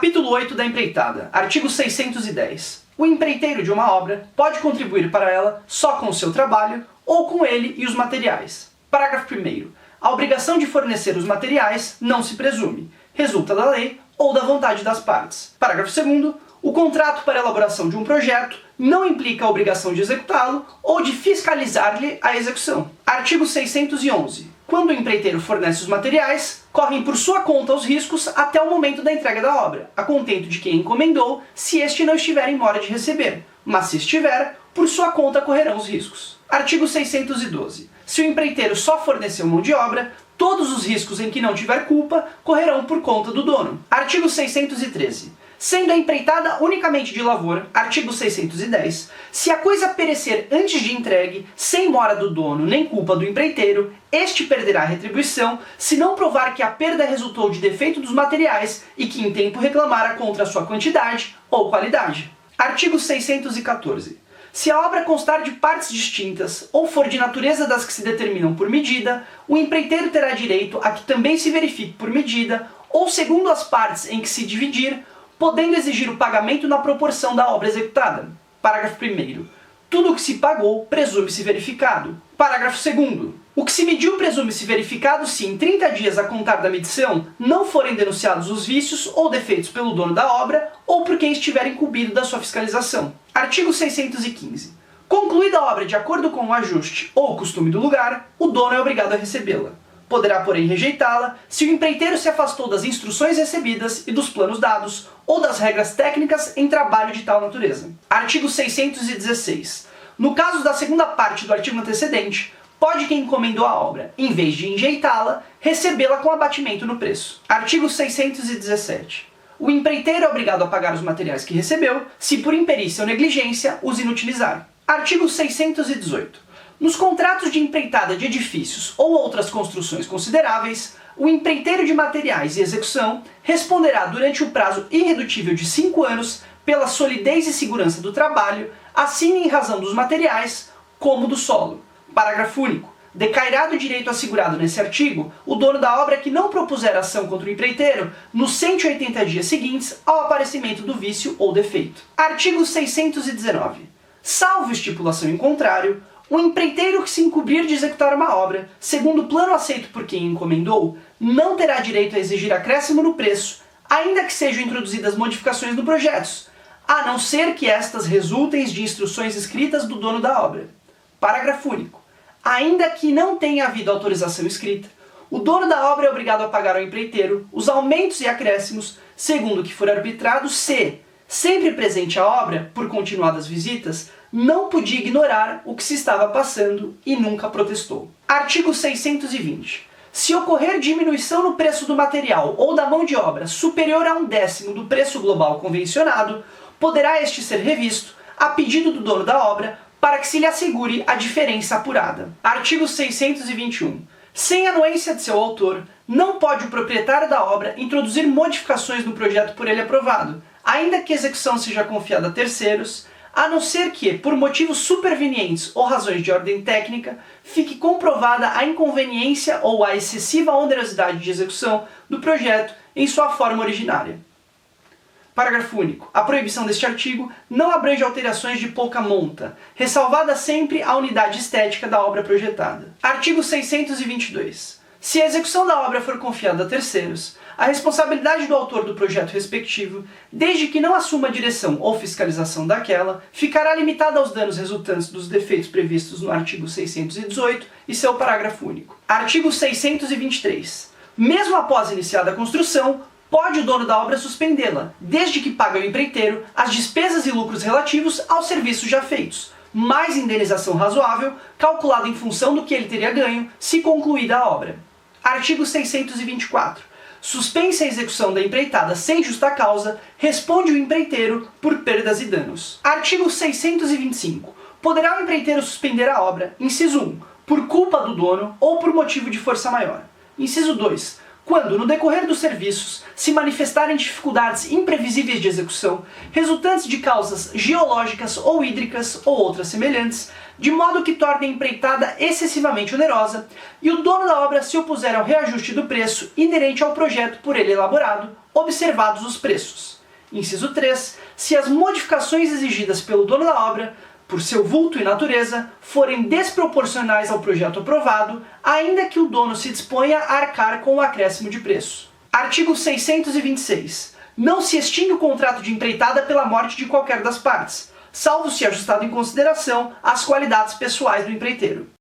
Capítulo 8 da empreitada, artigo 610. O empreiteiro de uma obra pode contribuir para ela só com o seu trabalho ou com ele e os materiais. Parágrafo 1º. A obrigação de fornecer os materiais não se presume, resulta da lei ou da vontade das partes. Parágrafo 2º. O contrato para a elaboração de um projeto não implica a obrigação de executá-lo ou de fiscalizar-lhe a execução. Artigo 611. Quando o empreiteiro fornece os materiais, correm por sua conta os riscos até o momento da entrega da obra, a contento de quem encomendou, se este não estiver em mora de receber, mas se estiver, por sua conta correrão os riscos. Artigo 612. Se o empreiteiro só forneceu mão de obra, todos os riscos em que não tiver culpa correrão por conta do dono. Artigo 613. Sendo a empreitada unicamente de lavor, artigo 610, se a coisa perecer antes de entregue, sem mora do dono nem culpa do empreiteiro, este perderá a retribuição, se não provar que a perda resultou de defeito dos materiais e que em tempo reclamara contra a sua quantidade ou qualidade. Artigo 614. Se a obra constar de partes distintas ou for de natureza das que se determinam por medida, o empreiteiro terá direito a que também se verifique por medida ou segundo as partes em que se dividir, podendo exigir o pagamento na proporção da obra executada. Parágrafo 1º. Tudo o que se pagou presume-se verificado. Parágrafo 2º. O que se mediu presume-se verificado se, em 30 dias a contar da medição, não forem denunciados os vícios ou defeitos pelo dono da obra ou por quem estiver incumbido da sua fiscalização. Artigo 615. Concluída a obra de acordo com o ajuste ou o costume do lugar, o dono é obrigado a recebê-la. Poderá, porém, rejeitá-la se o empreiteiro se afastou das instruções recebidas e dos planos dados, ou das regras técnicas em trabalho de tal natureza. Artigo 616. No caso da segunda parte do artigo antecedente, pode quem encomendou a obra, em vez de enjeitá-la, recebê-la com abatimento no preço. Artigo 617. O empreiteiro é obrigado a pagar os materiais que recebeu, se por imperícia ou negligência os inutilizar. Artigo 618. Nos contratos de empreitada de edifícios ou outras construções consideráveis, o empreiteiro de materiais e execução responderá durante o prazo irredutível de 5 anos pela solidez e segurança do trabalho, assim em razão dos materiais como do solo. Parágrafo único. Decairá do direito assegurado nesse artigo o dono da obra que não propuser ação contra o empreiteiro nos 180 dias seguintes ao aparecimento do vício ou defeito. Artigo 619. Salvo estipulação em contrário, o empreiteiro que se encobrir de executar uma obra, segundo o plano aceito por quem encomendou, não terá direito a exigir acréscimo no preço, ainda que sejam introduzidas modificações no projeto, a não ser que estas resultem de instruções escritas do dono da obra. Parágrafo único. Ainda que não tenha havido autorização escrita, o dono da obra é obrigado a pagar ao empreiteiro os aumentos e acréscimos, segundo o que for arbitrado, se, sempre presente a obra, por continuadas visitas, não podia ignorar o que se estava passando e nunca protestou. Artigo 620. Se ocorrer diminuição no preço do material ou da mão de obra superior a 1/10 do preço global convencionado, poderá este ser revisto, a pedido do dono da obra, para que se lhe assegure a diferença apurada. Artigo 621. Sem anuência de seu autor, não pode o proprietário da obra introduzir modificações no projeto por ele aprovado, ainda que a execução seja confiada a terceiros, a não ser que, por motivos supervenientes ou razões de ordem técnica, fique comprovada a inconveniência ou a excessiva onerosidade de execução do projeto em sua forma originária. Parágrafo único. A proibição deste artigo não abrange alterações de pouca monta, ressalvada sempre a unidade estética da obra projetada. Artigo 622. Se a execução da obra for confiada a terceiros, a responsabilidade do autor do projeto respectivo, desde que não assuma a direção ou fiscalização daquela, ficará limitada aos danos resultantes dos defeitos previstos no artigo 618 e seu parágrafo único. Artigo 623. Mesmo após iniciada a construção, pode o dono da obra suspendê-la, desde que pague ao empreiteiro as despesas e lucros relativos aos serviços já feitos, mais indenização razoável, calculada em função do que ele teria ganho se concluída a obra. Artigo 624. Suspensa a execução da empreitada sem justa causa, responde o empreiteiro por perdas e danos. Artigo 625. Poderá o empreiteiro suspender a obra, inciso 1, por culpa do dono ou por motivo de força maior. Inciso 2. Quando, no decorrer dos serviços, se manifestarem dificuldades imprevisíveis de execução, resultantes de causas geológicas ou hídricas ou outras semelhantes, de modo que torne a empreitada excessivamente onerosa, e o dono da obra se opuser ao reajuste do preço inerente ao projeto por ele elaborado, observados os preços. Inciso 3. Se as modificações exigidas pelo dono da obra, por seu vulto e natureza, forem desproporcionais ao projeto aprovado, ainda que o dono se disponha a arcar com o acréscimo de preço. Artigo 626. Não se extingue o contrato de empreitada pela morte de qualquer das partes, salvo se ajustado em consideração as qualidades pessoais do empreiteiro.